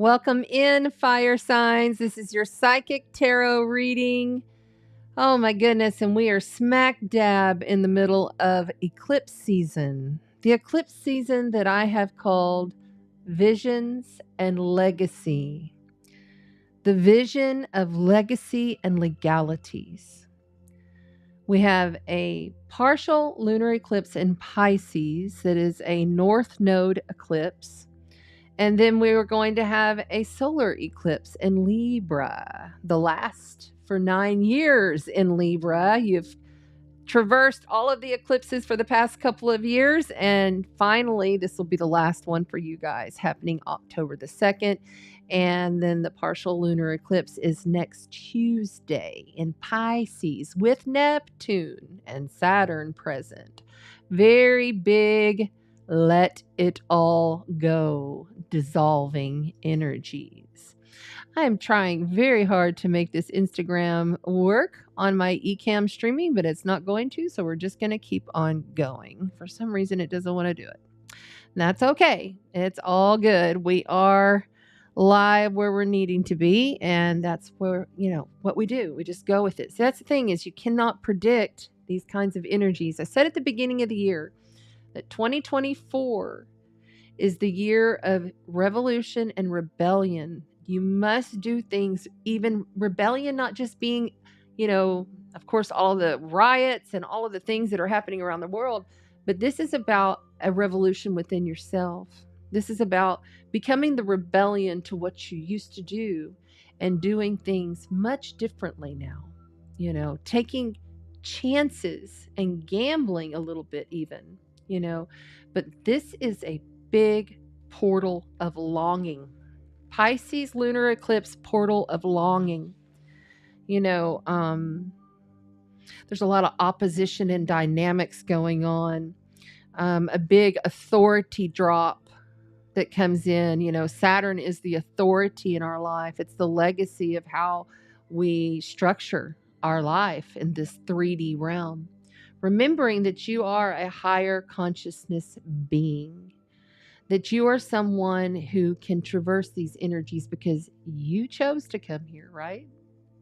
Welcome in, fire signs. This is your psychic tarot reading. Oh my goodness, and we are smack dab in the middle of eclipse season. The eclipse season that I have called Visions and Legacy. The vision of legacy and legalities. We have a partial lunar eclipse in Pisces that is a north node eclipse. And then we were going to have a solar eclipse in Libra, the last for 9 years in Libra. You've traversed all of the eclipses for the past couple of years, and finally, this will be the last one for you guys, happening October the 2nd. And then the partial lunar eclipse is next Tuesday in Pisces with Neptune and Saturn present. Very big, let it all go, dissolving energies. I am trying very hard to make this Instagram work on my eCam streaming, but it's not going to, so we're just going to keep on going. For some reason, it doesn't want to do it. And that's okay. It's all good. We are live where we're needing to be, and that's where, what we do. We just go with it. So that's the thing, is you cannot predict these kinds of energies. I said at the beginning of the year that 2024 is the year of revolution and rebellion. You must do things, even rebellion, not just being, of course, all the riots and all of the things that are happening around the world, but this is about a revolution within yourself. This is about becoming the rebellion to what you used to do and doing things much differently now, taking chances and gambling a little bit even, but this is a big portal of longing. Pisces lunar eclipse, portal of longing. There's a lot of opposition and dynamics going on. A big authority drop that comes in. Saturn is the authority in our life. It's the legacy of how we structure our life in this 3D realm. Remembering that you are a higher consciousness being, that you are someone who can traverse these energies because you chose to come here, right?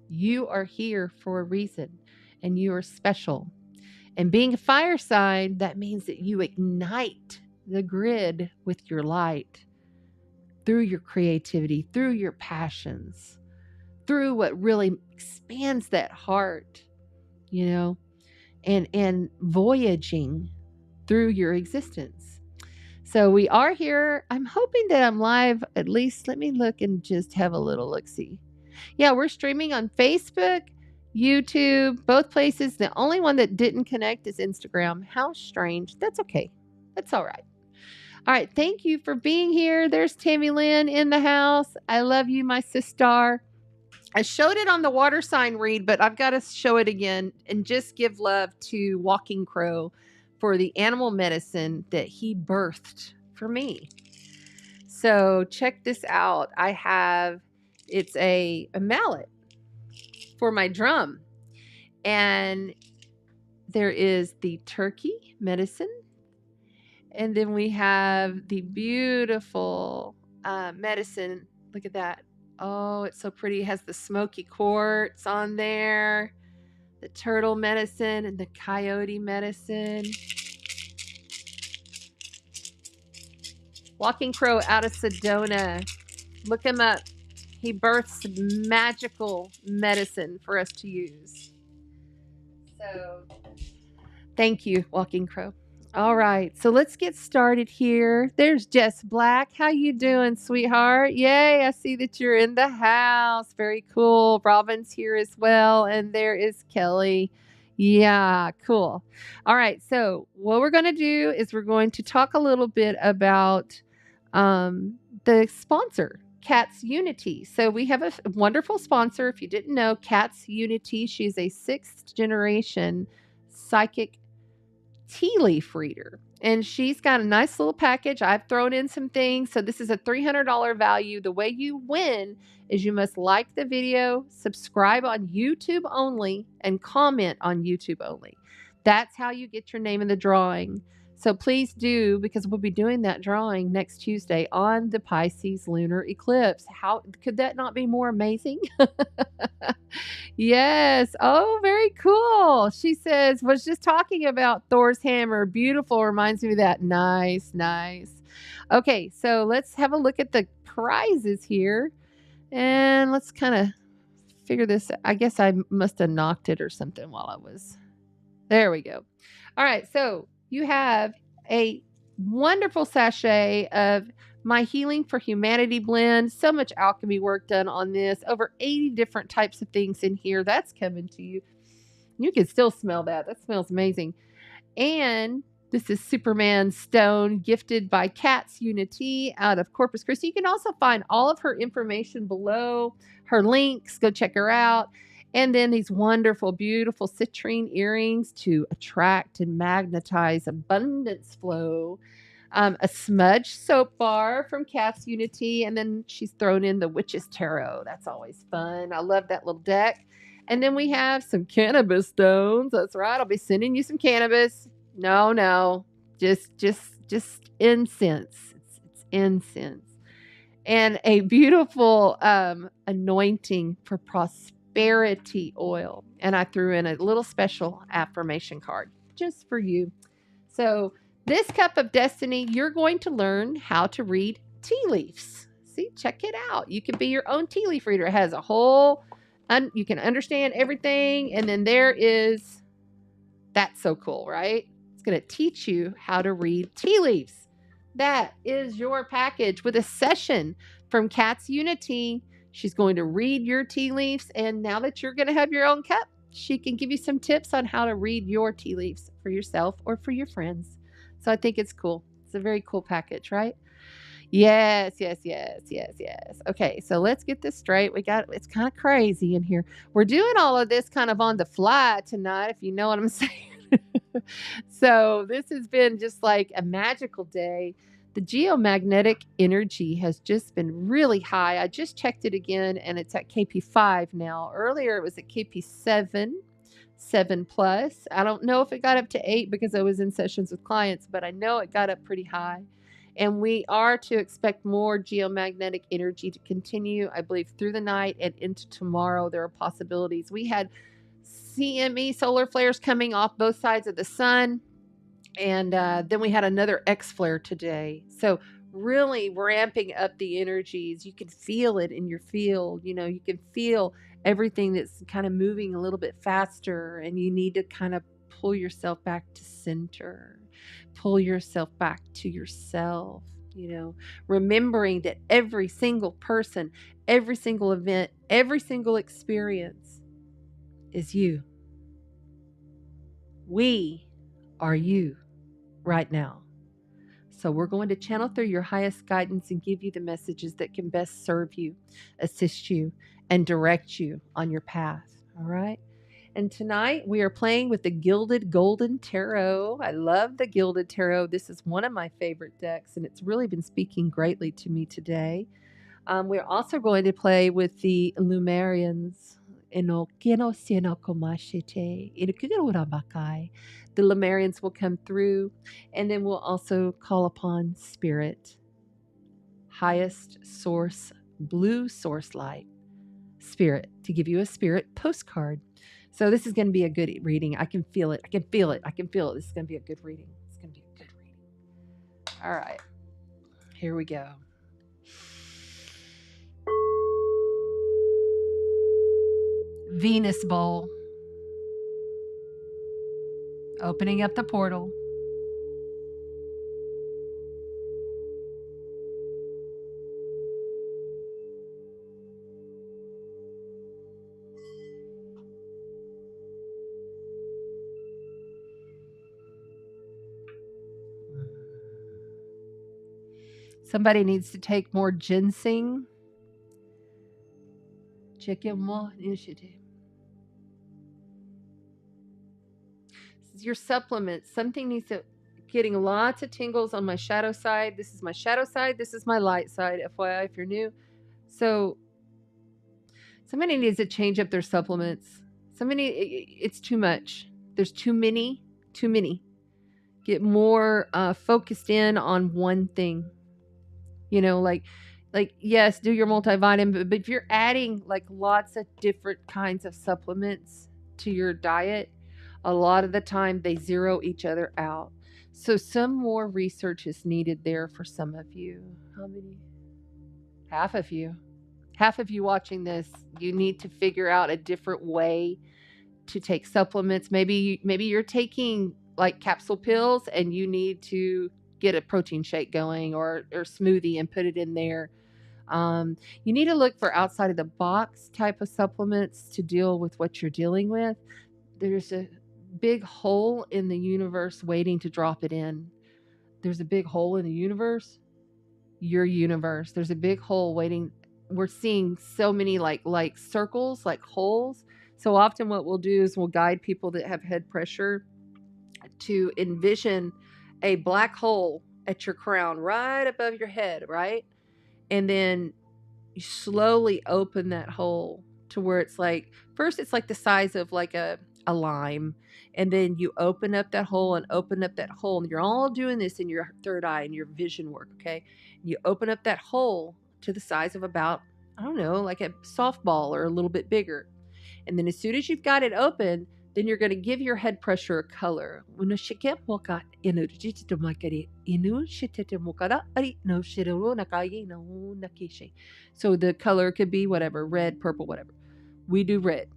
You are here for a reason, and you are special. And being a fire sign, that means that you ignite the grid with your light through your creativity, through your passions, through what really expands that heart, and voyaging through your existence. So we are here. I'm hoping that I'm live. At least let me look and just have a little look-see. Yeah, we're streaming on Facebook, YouTube, both places. The only one that didn't connect is Instagram. How strange. That's okay. That's all right. All right. Thank you for being here. There's Tammy Lynn in the house. I love you, my sister. I showed it on the water sign read, but I've got to show it again and just give love to Walking Crow for the animal medicine that he birthed for me. So check this out. It's a mallet for my drum. And there is the turkey medicine. And then we have the beautiful medicine. Look at that. Oh, it's so pretty. It has the smoky quartz on there, the turtle medicine, and the coyote medicine. Walking Crow out of Sedona. Look him up. He births magical medicine for us to use. So, thank you, Walking Crow. All right, so let's get started here. There's Jess Black. How you doing, sweetheart? Yay, I see that you're in the house. Very cool. Robin's here as well, and there is Kelly. Yeah, cool. All right, so what we're going to do is we're going to talk a little bit about the sponsor, Cats Unity. So we have a wonderful sponsor. If you didn't know, Cats Unity. She's a 6th generation psychic tea leaf reader, and she's got a nice little package. I've thrown in some things. So this is a $300 value. The way you win is you must like the video, subscribe on YouTube only, and comment on YouTube only. That's how you get your name in the drawing. So please do, because we'll be doing that drawing next Tuesday on the Pisces lunar eclipse. How could that not be more amazing? Yes. Oh, very cool. She says, was just talking about Thor's hammer. Beautiful. Reminds me of that. Nice, nice. Okay, so let's have a look at the prizes here. And let's kind of figure this. I guess I must have knocked it or something while I was. There we go. All right, so you have a wonderful sachet of my Healing for Humanity blend. So much alchemy work done on this. Over 80 different types of things in here. That's coming to you. You can still smell that. That smells amazing. And this is Superman Stone, gifted by Kat's Unity out of Corpus Christi. You can also find all of her information below, her links. Go check her out. And then these wonderful, beautiful citrine earrings to attract and magnetize abundance flow. A smudge soap bar from Kat's Unity. And then she's thrown in the Witch's Tarot. That's always fun. I love that little deck. And then we have some cannabis stones. That's right. I'll be sending you some cannabis. No. Just incense. It's incense. And a beautiful anointing for prosperity oil. And I threw in a little special affirmation card just for you. So this cup of destiny, you're going to learn how to read tea leaves. See, check it out. You can be your own tea leaf reader. It has a whole... you can understand everything. And then there is, that's so cool, right? It's going to teach you how to read tea leaves. That is your package with a session from Kat's Unity. She's going to read your tea leaves. And now that you're going to have your own cup, she can give you some tips on how to read your tea leaves for yourself or for your friends. So I think it's cool. It's a very cool package, right? Yes. Okay, so let's get this straight. It's kind of crazy in here. We're doing all of this kind of on the fly tonight, if you know what I'm saying. So this has been just like a magical day. The geomagnetic energy has just been really high. I just checked it again, and it's at KP5 now. Earlier, it was at KP7, 7 plus. I don't know if it got up to 8 because I was in sessions with clients, but I know it got up pretty high. And we are to expect more geomagnetic energy to continue, I believe, through the night and into tomorrow. There are possibilities. We had CME solar flares coming off both sides of the sun. And then we had another X flare today. So really ramping up the energies. You can feel it in your field. You know, you can feel everything that's kind of moving a little bit faster. And you need to kind of pull yourself back to center. Pull yourself back to yourself, you know, remembering that every single person, every single event, every single experience is you. We are you right now. So we're going to channel through your highest guidance and give you the messages that can best serve you, assist you, and direct you on your path. All right. And tonight we are playing with the Gilded Golden Tarot. I love the Gilded Tarot. This is one of my favorite decks, and it's really been speaking greatly to me today. We're also going to play with the Lumerians. The Lumerians will come through, and then we'll also call upon Spirit, highest source, blue source light, Spirit, to give you a Spirit postcard. So this is going to be a good reading. I can feel it. This is going to be a good reading. All right. Here we go. Venus bowl. Opening up the portal. Somebody needs to take more ginseng. Check your more initiative. This is your supplement. Something needs to... Getting lots of tingles on my shadow side. This is my shadow side. This is my light side. FYI, if you're new. So somebody needs to change up their supplements. It's too much. There's too many. Get more focused in on one thing. You know, like yes, do your multivitamin, but if you're adding like lots of different kinds of supplements to your diet, a lot of the time they zero each other out. So some more research is needed there for some of you. How many? Half of you. Half of you watching this, you need to figure out a different way to take supplements. Maybe you're taking like capsule pills and you need to get a protein shake going or smoothie and put it in there. You need to look for outside of the box type of supplements to deal with what you're dealing with. There's a big hole in the universe waiting to drop it in. There's a big hole in the universe. Your universe. There's a big hole waiting. We're seeing so many like circles, like holes. So often what we'll do is we'll guide people that have head pressure to envision a black hole at your crown right above your head, right? And then you slowly open that hole to where it's like, first it's like the size of like a lime, and then you open up that hole and open up that hole, and you're all doing this in your third eye and your vision work, okay? You open up that hole to the size of about, I don't know, like a softball or a little bit bigger. And then as soon as you've got it open, then you're going to give your head pressure a color. So the color could be whatever, red, purple, whatever. We do red.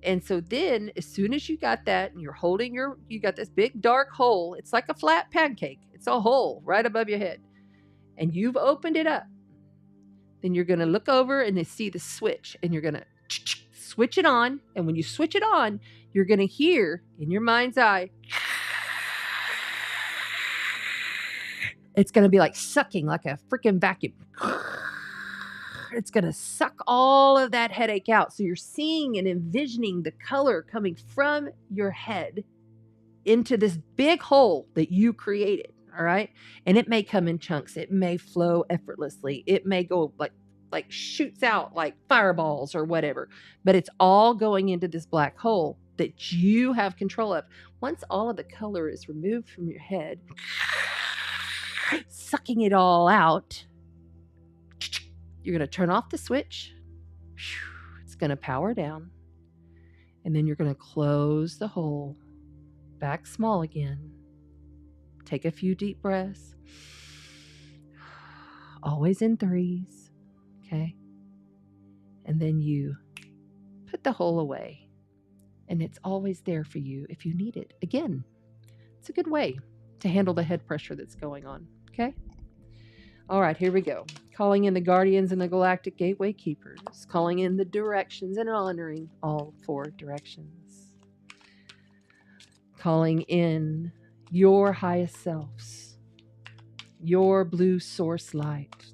And so then as soon as you got that and you're holding you got this big dark hole. It's like a flat pancake. It's a hole right above your head. And you've opened it up. Then you're going to look over and see the switch, and you're going to switch it on. And when you switch it on, you're going to hear in your mind's eye, it's going to be like sucking, like a freaking vacuum. It's going to suck all of that headache out. So you're seeing and envisioning the color coming from your head into this big hole that you created. All right. And it may come in chunks. It may flow effortlessly. It may go like shoots out like fireballs or whatever, but it's all going into this black hole that you have control of. Once all of the color is removed from your head, sucking it all out, you're going to turn off the switch. It's going to power down. And then you're going to close the hole back small again. Take a few deep breaths. Always in threes. Okay. And then you put the hole away. And it's always there for you if you need it. Again, it's a good way to handle the head pressure that's going on. Okay. All right, here we go. Calling in the guardians and the galactic gateway keepers. Calling in the directions and honoring all four directions. Calling in your highest selves. Your blue source light.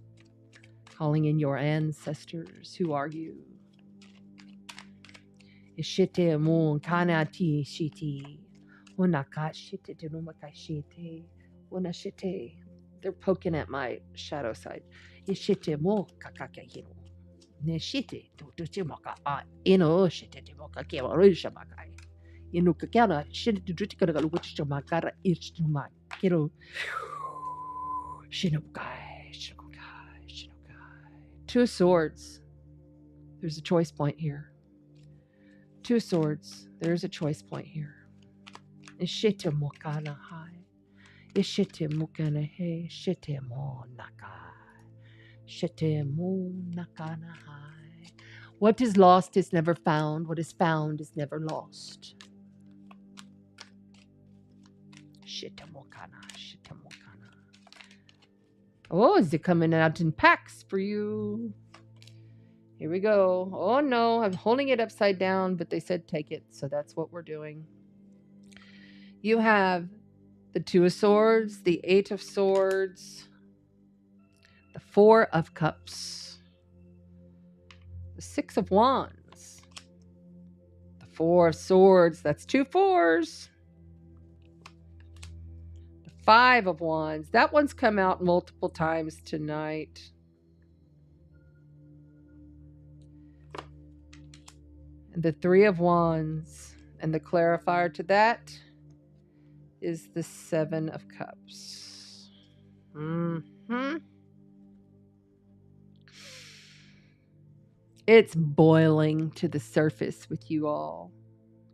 Calling in your ancestors. Who are you? Ishite mon kanati shiti. Onakashite denumakashite. Onashite. They're poking at my shadow side. Ishite mo kakakahino. Neshite to chimaka. Ino shite timoka kiwa rushamaka. Inukakana shite to dritikara luchamakara ichuma. Kiro. Shinokai. Shinokai. Shinokai. Two of Swords. There's a choice point here. Two of Swords. There's a choice point here. Ishite mokana hai. Ishite mukana he. Shite mo naka. Shite mo nakana hai. What is lost is never found. What is found is never lost. Shite mokana. Shite mokana. Oh, is it coming out in packs for you? Here we go. Oh no, I'm holding it upside down, but they said take it, so that's what we're doing. You have the Two of Swords, the Eight of Swords, the Four of Cups, the Six of Wands, the Four of Swords, that's two fours, the Five of Wands, that one's come out multiple times tonight. And the Three of Wands, and the clarifier to that is the Seven of Cups. It's boiling to the surface with you all.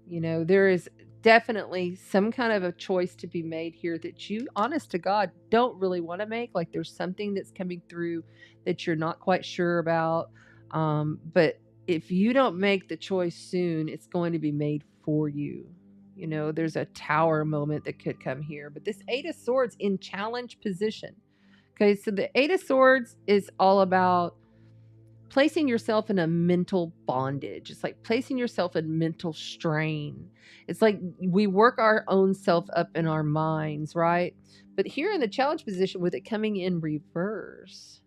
You know, there is definitely some kind of a choice to be made here that you, honest to God, don't really want to make. Like there's something that's coming through that you're not quite sure about. But if you don't make the choice soon, it's going to be made for you. You know, there's a Tower moment that could come here. But this Eight of Swords in challenge position. Okay, so the Eight of Swords is all about placing yourself in a mental bondage. It's like placing yourself in mental strain. It's like we work our own self up in our minds, right? But here in the challenge position, with it coming in reverse,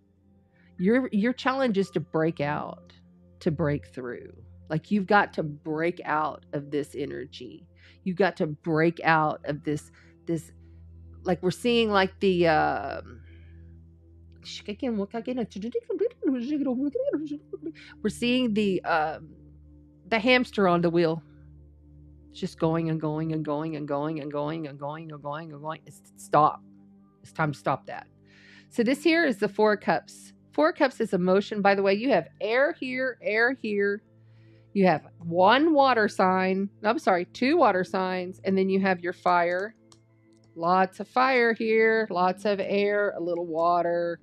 your challenge is to break out, to break through. Like you've got to break out of this energy. You've got to break out of this, like we're seeing like the we're seeing the hamster on the wheel. It's just going and going and going and going and going and going and going and going. Stop. It's time to stop that. So this here is the Four of Cups. Four of Cups is emotion. By the way, you have air here, air here. You have one water sign. I'm sorry, two water signs. And then you have your fire. Lots of fire here, lots of air, a little water.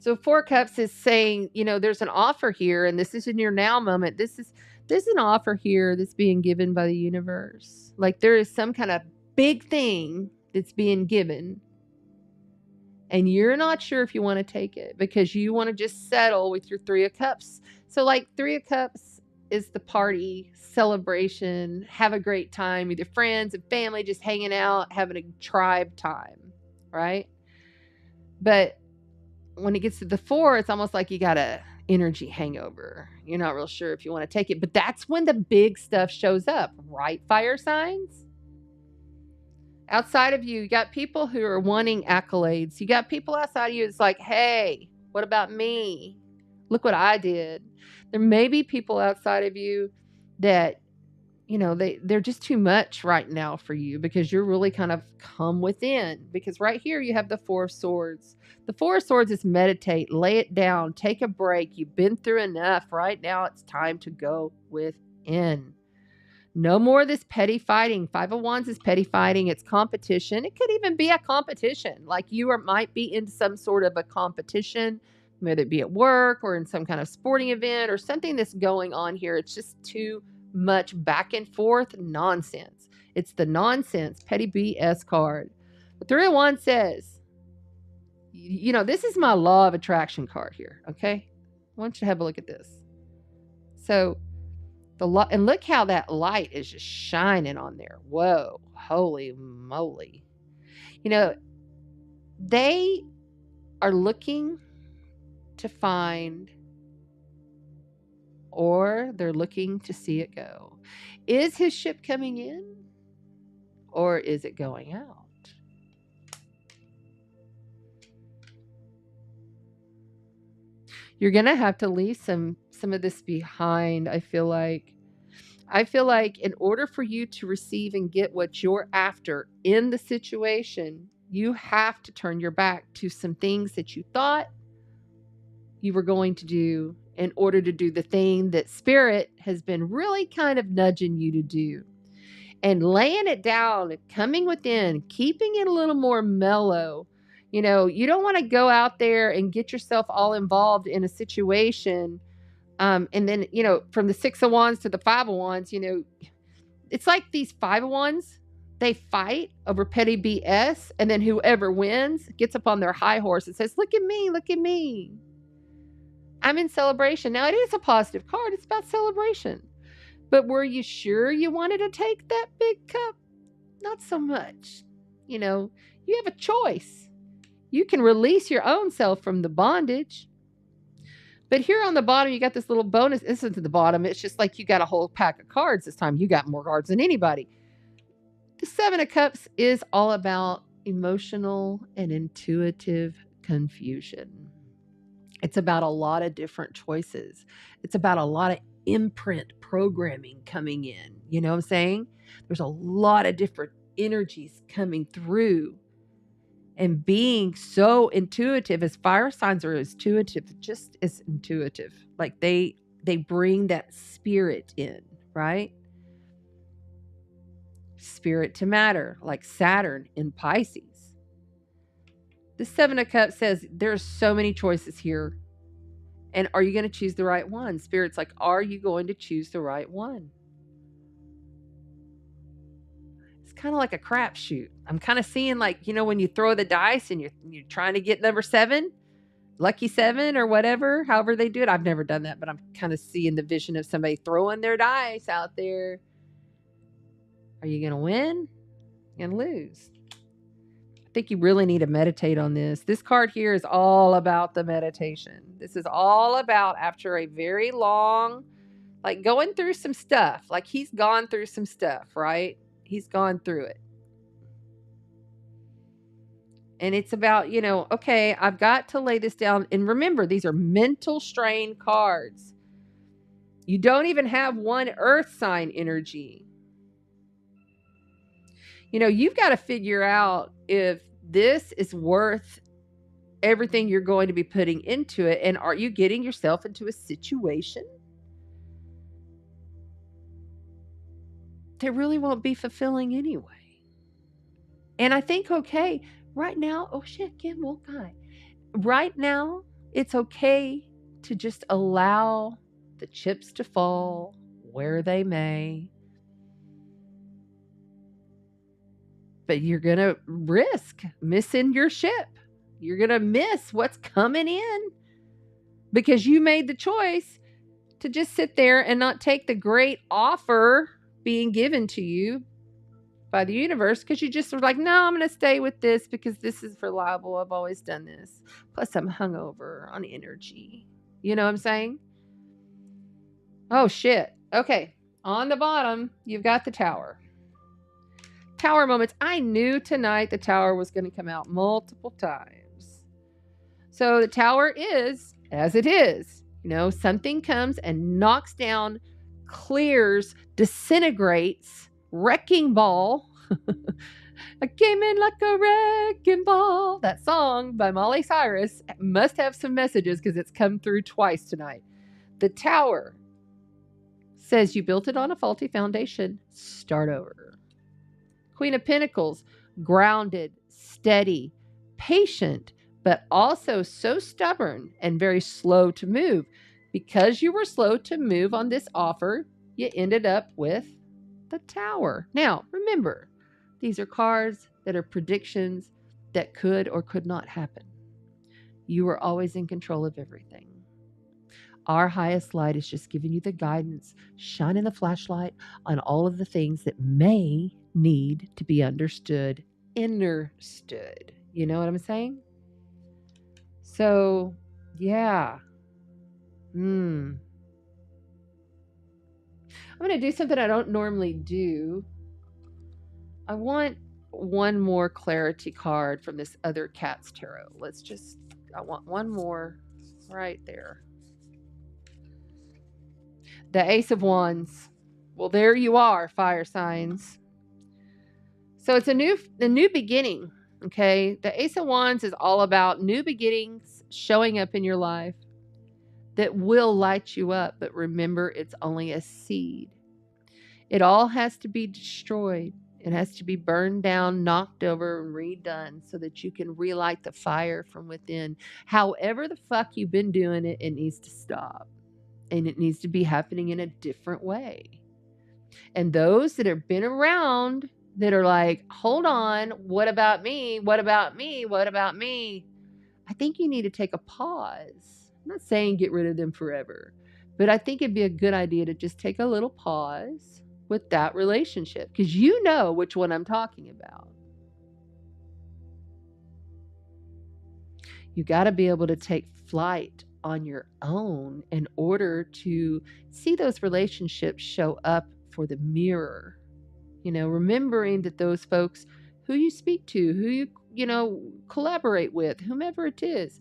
So Four Cups is saying, you know, there's an offer here, and this is in your now moment. There's an offer here that's being given by the universe. Like there is some kind of big thing that's being given, and you're not sure if you want to take it because you want to just settle with your Three of Cups. So like Three of Cups is the party, celebration, have a great time with your friends and family, just hanging out, having a tribe time, right? But when it gets to the Four, it's almost like you got a energy hangover. You're not real sure if you want to take it, but that's when the big stuff shows up, right? Fire signs. Outside of you, you got people who are wanting accolades. You got people outside of you. It's like, hey, what about me? Look what I did. There may be people outside of you that, you know, they're just too much right now for you because you're really kind of come within. Because right here you have the Four of Swords. The Four of Swords is meditate, lay it down, take a break. You've been through enough. Right now it's time to go within. No more of this petty fighting. Five of Wands is petty fighting. It's competition. It could even be a competition. Like you might be in some sort of a competition, whether it be at work or in some kind of sporting event or something that's going on here. It's just too much back and forth nonsense. It's the nonsense petty BS card. The Three of Wands says, you know, this is my law of attraction card here. Okay. I want you to have a look at this. So and look how that light is just shining on there. Whoa, holy moly. You know, they are looking to find, or they're looking to see it go. Is his ship coming in or is it going out? You're going to have to leave some of this behind. I feel like in order for you to receive and get what you're after in the situation, you have to turn your back to some things that you thought you were going to do in order to do the thing that Spirit has been really kind of nudging you to do. And laying it down, coming within, keeping it a little more mellow. You know, you don't want to go out there and get yourself all involved in a situation. And then, you know, from the Six of Wands to the Five of Wands, you know, it's like these Five of Wands, they fight over petty BS. And then whoever wins gets up on their high horse and says, look at me, look at me. I'm in celebration. Now, it is a positive card. It's about celebration. But were you sure you wanted to take that big cup? Not so much. You know, you have a choice. You can release your own self from the bondage. But here on the bottom, you got this little bonus. This isn't the bottom. It's just like you got a whole pack of cards this time. You got more cards than anybody. The Seven of Cups is all about emotional and intuitive confusion. It's about a lot of different choices. It's about a lot of imprint programming coming in. You know what I'm saying? There's a lot of different energies coming through and being so intuitive, as fire signs are intuitive, just as intuitive. Like they bring that spirit in, right? Spirit to matter, like Saturn in Pisces. The Seven of Cups says there's so many choices here. And are you going to choose the right one? Spirit's like, are you going to choose the right one? It's kind of like a crapshoot. I'm kind of seeing, like, you know, when you throw the dice and you're trying to get number 7, lucky 7 or whatever, however they do it. I've never done that, but I'm kind of seeing the vision of somebody throwing their dice out there. Are you going to win and lose? I think you really need to meditate on this. This card here is all about the meditation. This is all about, after a very long, like going through some stuff, like he's gone through some stuff, right? He's gone through it. And it's about, you know, okay, I've got to lay this down. And remember, these are mental strain cards. You don't even have one earth sign energy. You know, you've got to figure out if this is worth everything you're going to be putting into it. And are you getting yourself into a situation that really won't be fulfilling anyway? And I think, okay, right now, oh shit, Kim won't die. Right now, it's okay to just allow the chips to fall where they may. But you're going to risk missing your ship. You're going to miss what's coming in because you made the choice to just sit there and not take the great offer being given to you by the universe, because you just were like, no, I'm going to stay with this because this is reliable. I've always done this. Plus, I'm hungover on energy. You know what I'm saying? Oh, shit. Okay. On the bottom, you've got the Tower. Tower moments. I knew tonight the Tower was going to come out multiple times. So the Tower is as it is. You know, something comes and knocks down, clears, disintegrates, wrecking ball. I came in like a wrecking ball. That song by Miley Cyrus must have some messages because it's come through twice tonight. The Tower says you built it on a faulty foundation. Start over. Queen of Pentacles, grounded, steady, patient, but also so stubborn and very slow to move. Because you were slow to move on this offer, you ended up with the Tower. Now, remember, these are cards that are predictions that could or could not happen. You are always in control of everything. Our highest light is just giving you the guidance, shining the flashlight on all of the things that may need to be understood. You know what I'm saying? So, yeah. I'm going to do something I don't normally do. I want one more clarity card from this other Cat's Tarot. I want one more right there. The Ace of Wands. Well, there you are, fire signs. So it's a new beginning, okay? The Ace of Wands is all about new beginnings showing up in your life that will light you up. But remember, it's only a seed. It all has to be destroyed. It has to be burned down, knocked over, and redone so that you can relight the fire from within. However the fuck you've been doing it, it needs to stop. And it needs to be happening in a different way. And those that have been around that are like, hold on, what about me? What about me? What about me? I think you need to take a pause. I'm not saying get rid of them forever, but I think it'd be a good idea to just take a little pause with that relationship, because you know which one I'm talking about. You got to be able to take flight on your own in order to see those relationships show up for the mirror. You know, remembering that those folks who you speak to, who you know, collaborate with, whomever it is,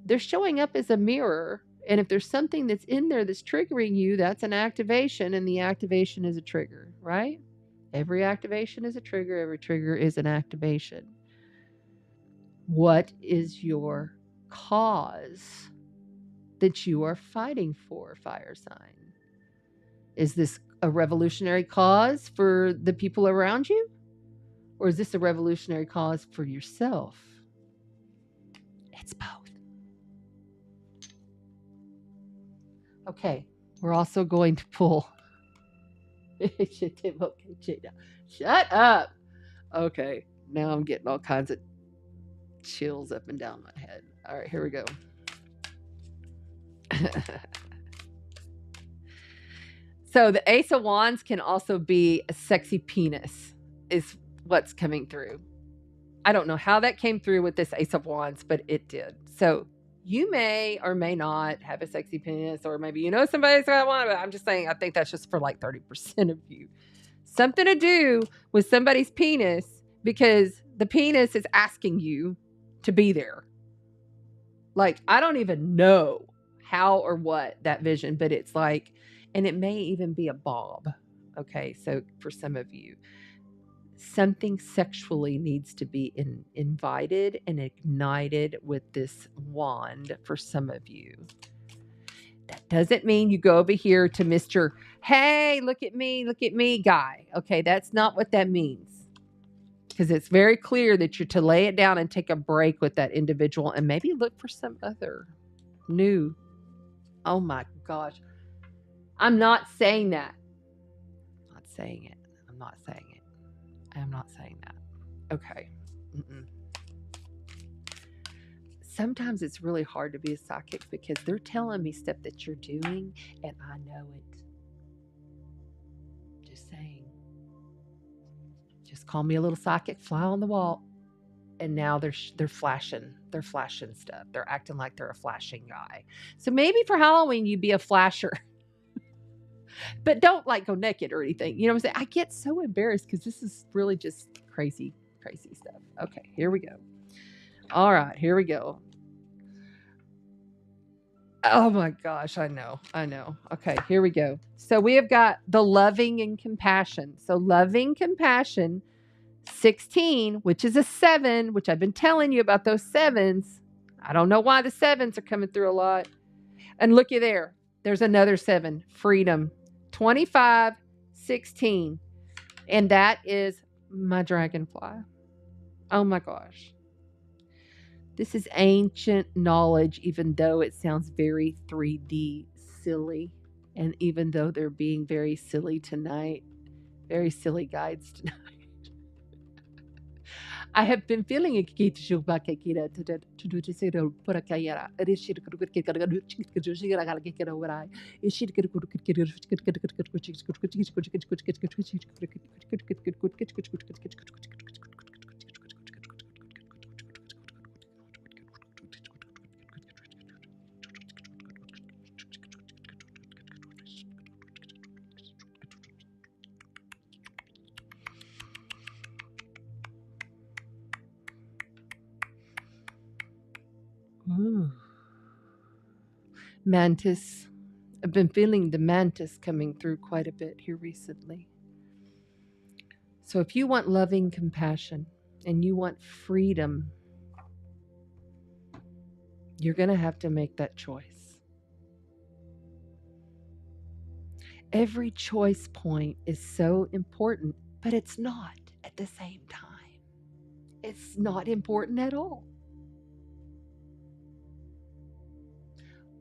they're showing up as a mirror. And if there's something that's in there that's triggering you, that's an activation, and the activation is a trigger, right? Every activation is a trigger. Every trigger is an activation. What is your cause that you are fighting for, fire sign? Is this a revolutionary cause for the people around you? Or is this a revolutionary cause for yourself? It's both. Okay, we're also going to pull. Shut up. Okay, now I'm getting all kinds of chills up and down my head. All right, here we go. So the Ace of Wands can also be a sexy penis, is what's coming through. I don't know how that came through with this Ace of Wands, but it did. So you may or may not have a sexy penis, or maybe you know somebody's got one, but I'm just saying, I think that's just for like 30% of you. Something to do with somebody's penis, because the penis is asking you to be there. Like, I don't even know how or what that vision, but it's like, and it may even be a bob. Okay, so for some of you, something sexually needs to be invited and ignited with this wand for some of you. That doesn't mean you go over here to Mr. Hey, look at me guy. Okay, that's not what that means. Because it's very clear that you're to lay it down and take a break with that individual and maybe look for some other new. Oh my gosh. I'm not saying that. I'm not saying it. I'm not saying it. I'm not saying that. Okay. Sometimes it's really hard to be a psychic because they're telling me stuff that you're doing and I know it. Just saying. Just call me a little psychic, fly on the wall. And now they're flashing. They're flashing stuff. They're acting like they're a flashing guy. So maybe for Halloween you be a flasher. But don't like go naked or anything. You know what I'm saying? I get so embarrassed because this is really just crazy, crazy stuff. Okay, here we go. All right, here we go. Oh my gosh, I know. Okay, here we go. So we have got the loving and compassion. So loving compassion, 16, which is a 7, which I've been telling you about those 7s. I don't know why the 7s are coming through a lot. And looky there. There's another 7, freedom. 25, 16. And that is my dragonfly. Oh my gosh. This is ancient knowledge, even though it sounds very 3D silly. And even though they're being very silly tonight, very silly guides tonight. I have been feeling it. Ooh. Mantis. I've been feeling the mantis coming through quite a bit here recently. So if you want loving compassion and you want freedom, you're going to have to make that choice. Every choice point is so important, but it's not at the same time. It's not important at all.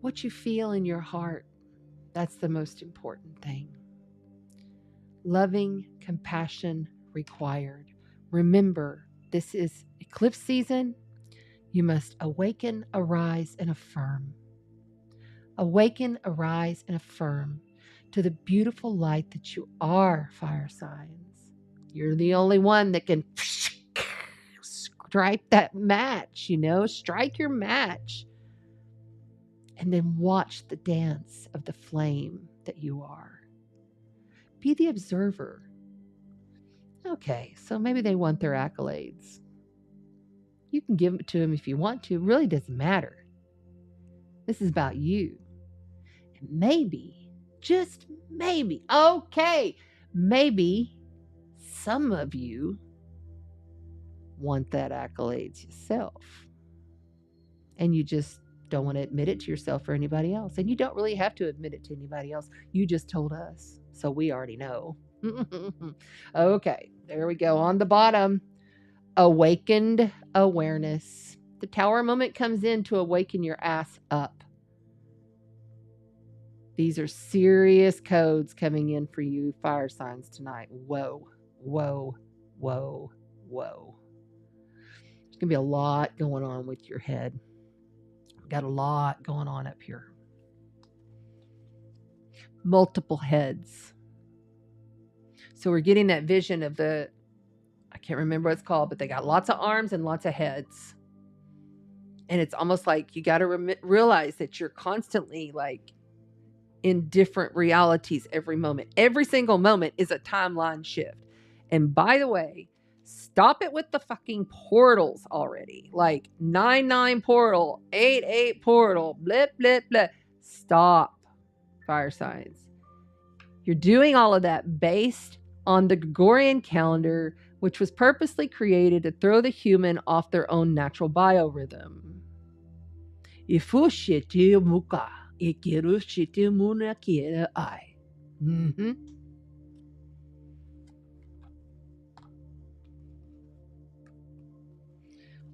What you feel in your heart, that's the most important thing. Loving compassion required. Remember, this is eclipse season. You must awaken, arise, and affirm. Awaken, arise, and affirm to the beautiful light that you are, fire signs. You're the only one that can strike that match, strike your match. And then watch the dance of the flame that you are. Be the observer. Okay, so maybe they want their accolades. You can give it to them if you want to. It really doesn't matter. This is about you. And maybe, just maybe, okay, maybe some of you want that accolades yourself. And you just don't want to admit it to yourself or anybody else. And you don't really have to admit it to anybody else. You just told us. So we already know. Okay, there we go. On the bottom, awakened awareness. The Tower moment comes in to awaken your ass up. These are serious codes coming in for you fire signs tonight. Whoa, whoa, whoa, whoa. There's going to be a lot going on with your head. Got a lot going on up here. Multiple heads. So we're getting that vision of the, I can't remember what it's called, but they got lots of arms and lots of heads. And it's almost like you got to realize that you're constantly like in different realities every moment. Every single moment is a timeline shift. And by the way, stop it with the fucking portals already. Like 9-9 portal, 8-8 portal, blip, blip, blip. Stop, fire signs. You're doing all of that based on the Gregorian calendar, which was purposely created to throw the human off their own natural biorhythm. Mm-hmm.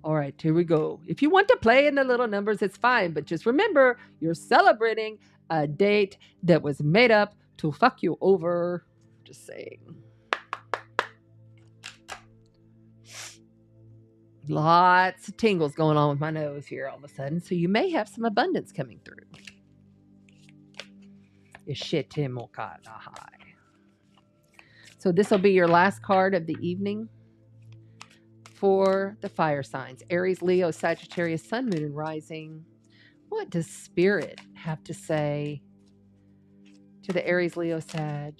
All right, here we go. If you want to play in the little numbers, it's fine. But just remember, you're celebrating a date that was made up to fuck you over. Just saying. Lots of tingles going on with my nose here all of a sudden. So you may have some abundance coming through. So this will be your last card of the evening for the fire signs. Aries, Leo, Sagittarius, Sun, Moon, and Rising. What does Spirit have to say to the Aries, Leo, Sag?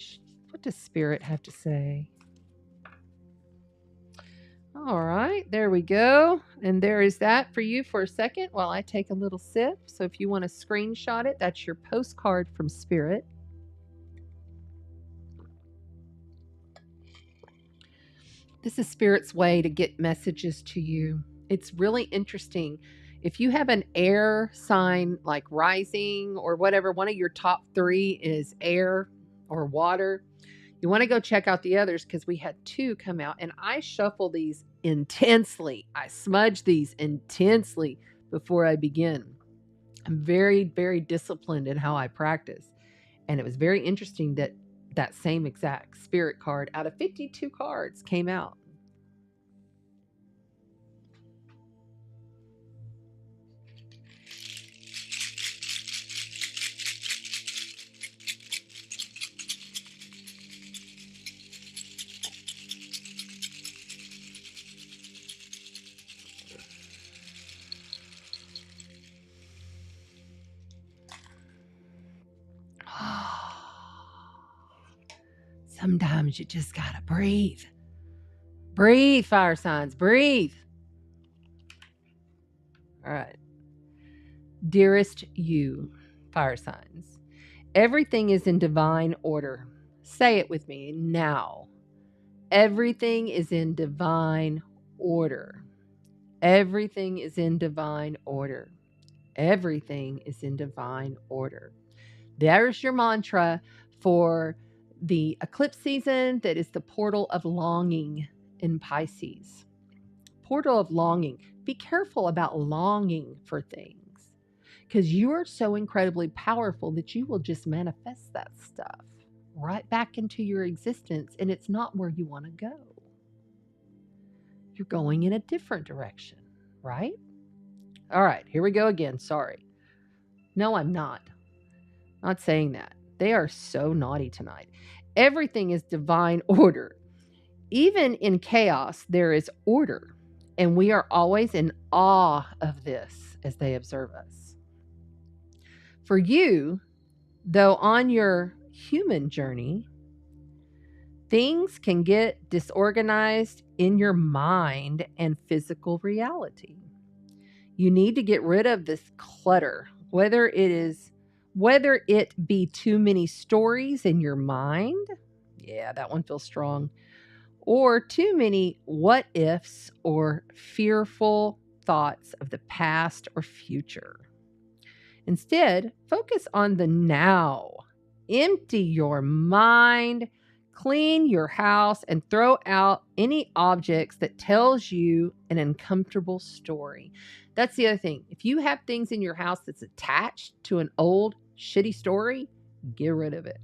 What does Spirit have to say? All right, there we go. And there is that for you for a second while I take a little sip. So if you want to screenshot it, that's your postcard from Spirit. This is Spirit's way to get messages to you. It's really interesting. If you have an air sign like rising or whatever, one of your top 3 is air or water, you want to go check out the others because we had 2 come out and I shuffle these intensely. I smudge these intensely before I begin. I'm very, very disciplined in how I practice. And it was very interesting that that same exact Spirit card out of 52 cards came out. Sometimes you just gotta breathe. Breathe, fire signs, breathe. All right. Dearest you, fire signs, everything is in divine order. Say it with me now. Everything is in divine order. Everything is in divine order. Everything is in divine order. There's your mantra for the eclipse season. That is the portal of longing in Pisces. Portal of longing. Be careful about longing for things because you are so incredibly powerful that you will just manifest that stuff right back into your existence, and it's not where you want to go. You're going in a different direction, right? All right, here we go again. Sorry. No, I'm not. Not saying that. They are so naughty tonight. Everything is divine order. Even in chaos, there is order. And we are always in awe of this as they observe us. For you, though, on your human journey, things can get disorganized in your mind and physical reality. You need to get rid of this clutter, whether it be too many stories in your mind. Yeah, that one feels strong. or too many what ifs or fearful thoughts of the past or future. Instead, focus on the now. Empty your mind, clean your house, and throw out any objects that tells you an uncomfortable story. That's the other thing. If you have things in your house that's attached to an old shitty story, get rid of it.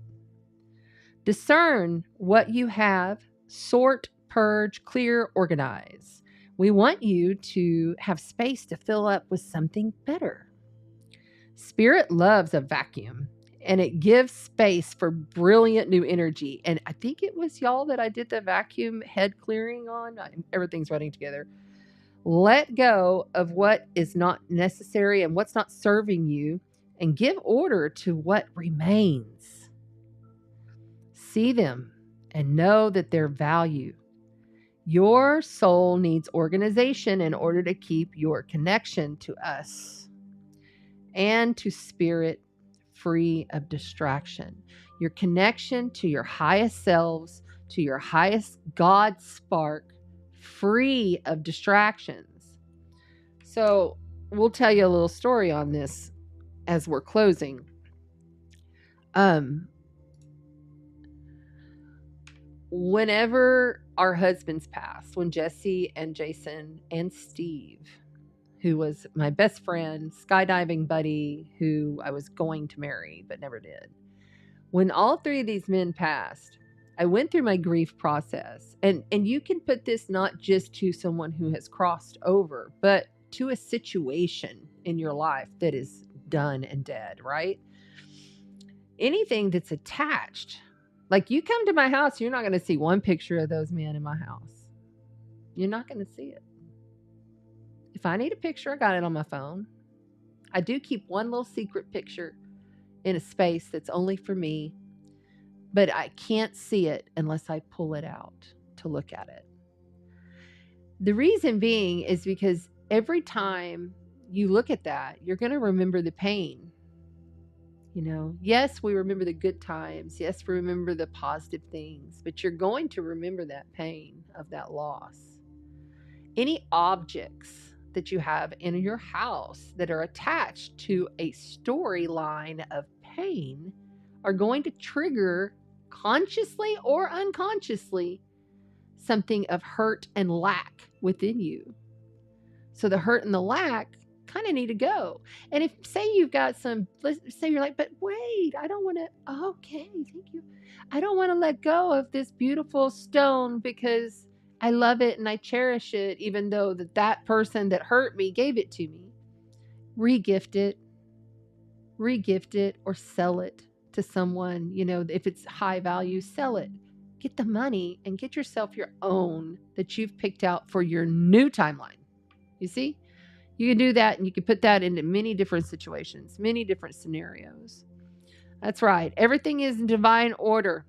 Discern what you have, sort, purge, clear, organize. We want you to have space to fill up with something better. Spirit loves a vacuum, and it gives space for brilliant new energy. And I think it was y'all that I did the vacuum head clearing on. Everything's running together. Let go of what is not necessary and what's not serving you, and give order to what remains. See them and know that they're valued. Your soul needs organization in order to keep your connection to us and to spirit free of distraction. Your connection to your highest selves, to your highest God spark, free of distractions. So we'll tell you a little story on this as we're closing. Whenever our husbands passed, when Jesse and Jason and Steve, who was my best friend, skydiving buddy, who I was going to marry but never did. When all three of these men passed, I went through my grief process. And you can put this not just to someone who has crossed over, but to a situation in your life that is done and dead, right? Anything that's attached. Like, you come to my house, you're not going to see one picture of those men in my house. You're not going to see it. If I need a picture, I got it on my phone. I do keep one little secret picture in a space that's only for me, but I can't see it unless I pull it out to look at it. The reason being is because every time you look at that, you're going to remember the pain. You know, yes, we remember the good times. Yes, we remember the positive things, but you're going to remember that pain of that loss. Any objects that you have in your house that are attached to a storyline of pain are going to trigger, consciously or unconsciously, something of hurt and lack within you. So the hurt and the lack kind of need to go. And if, say you've got some, let's say you're like, but wait, I don't want to, okay, thank you. I don't want to let go of this beautiful stone because I love it and I cherish it, even though that person that hurt me gave it to me. Regift it or sell it to someone. You know, if it's high value, sell it. Get the money and get yourself your own that you've picked out for your new timeline. You see? You can do that, and you can put that into many different situations, many different scenarios. That's right. Everything is in divine order.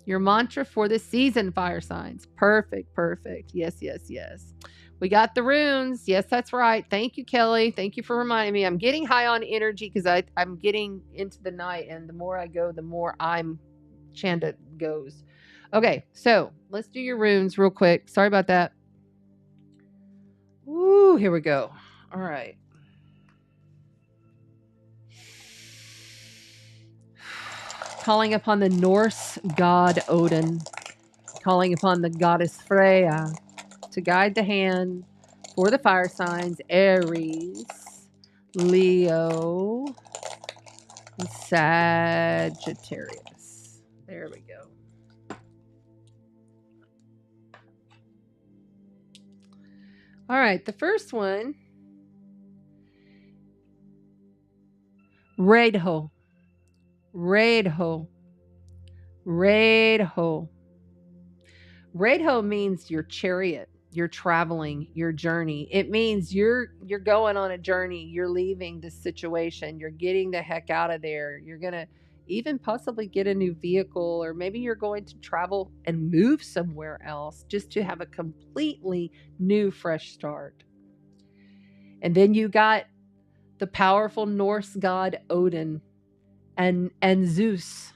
Your mantra for the season, fire signs. Perfect, perfect. Yes, yes, yes. We got the runes. Yes, that's right. Thank you, Kelly. Thank you for reminding me. I'm getting high on energy because I'm getting into the night, and the more I go, the more Chanda goes. Okay, so let's do your runes real quick. Sorry about that. Ooh, here we go. All right. Calling upon the Norse god Odin, calling upon the goddess Freya to guide the hand for the fire signs Aries, Leo, and Sagittarius. There we go. All right, the first one, Redho. Redho. Redho. Redho means your chariot, you're traveling, your journey. It means you're going on a journey. You're leaving this situation. You're getting the heck out of there. You're going to even possibly get a new vehicle, or maybe you're going to travel and move somewhere else just to have a completely new, fresh start. And then you got the powerful Norse god Odin and Zeus.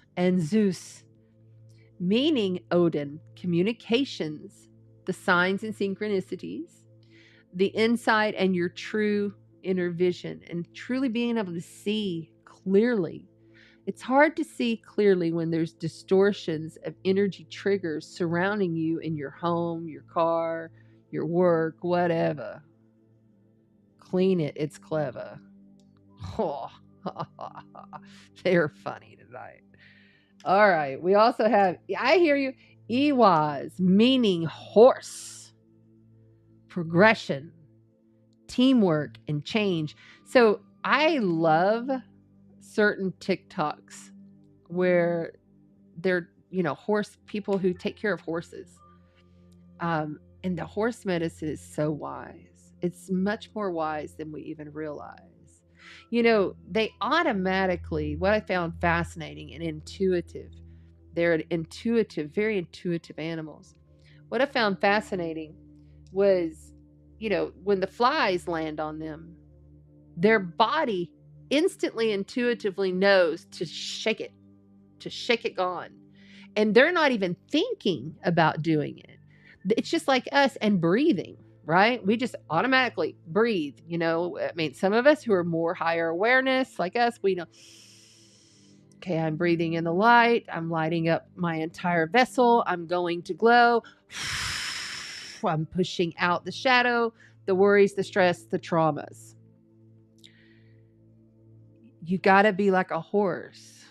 meaning Odin, communications, the signs and synchronicities, the insight and your true inner vision, and truly being able to see clearly. It's hard to see clearly when there's distortions of energy triggers surrounding you in your home, your car, your work, whatever. Clean it. It's clever. Oh, they're funny tonight. All right. We also have, I hear you, Iwaz, meaning horse, progression, teamwork, and change. So I love certain TikToks where they're, horse people who take care of horses. And the horse medicine is so wise. It's much more wise than we even realize. They automatically, what I found fascinating and intuitive, they're intuitive, very intuitive animals. What I found fascinating was, when the flies land on them, their body instantly, intuitively knows to shake it gone. And they're not even thinking about doing it. It's just like us and breathing, right? We just automatically breathe, some of us who are more higher awareness, like us, we know, okay, I'm breathing in the light. I'm lighting up my entire vessel. I'm going to glow. I'm pushing out the shadow, the worries, the stress, the traumas. You got to be like a horse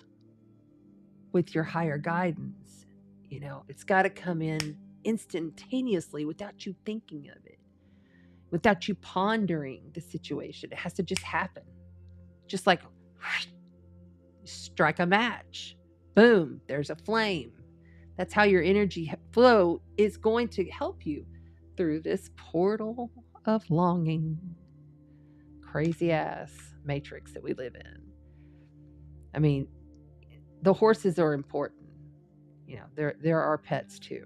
with your higher guidance. It's got to come in instantaneously without you thinking of it, without you pondering the situation. It has to just happen. Just like strike a match. Boom, there's a flame. That's how your energy flow is going to help you through this portal of longing. Crazy ass matrix that we live in. I mean, the horses are important. There are pets too.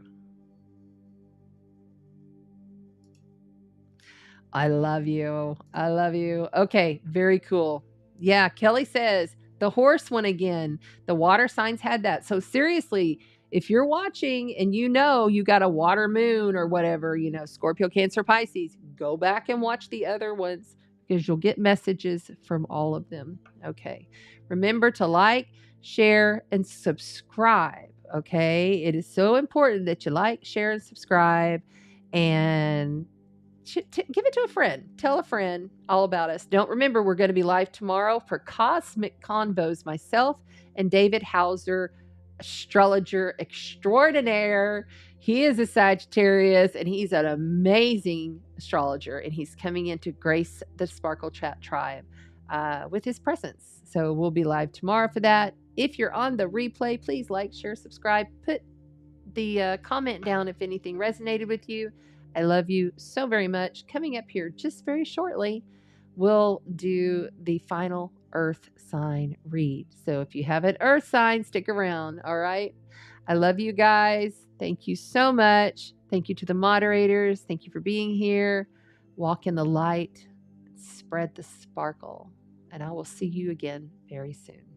I love you. I love you. Okay, very cool. Yeah, Kelly says the horse one again. The water signs had that. So seriously, if you're watching and you got a water moon or whatever, Scorpio, Cancer, Pisces, go back and watch the other ones because you'll get messages from all of them. Okay. Remember to like, share, and subscribe. Okay. It is so important that you like, share, and subscribe, and give it to a friend. Tell a friend all about us. Remember, we're going to be live tomorrow for Cosmic Convos, myself and David Hauser, astrologer extraordinaire. He is a Sagittarius and he's an amazing astrologer, and he's coming in to grace the Sparkle Chat tribe with his presence. So we'll be live tomorrow for that. If you're on the replay, please like, share, subscribe, put the comment down if anything resonated with you. I love you so very much. Coming up here just very shortly, we'll do the final Earth sign read. So if you have an Earth sign, stick around. All right. I love you guys. Thank you so much. Thank you to the moderators. Thank you for being here. Walk in the light. Spread the sparkle. And I will see you again very soon.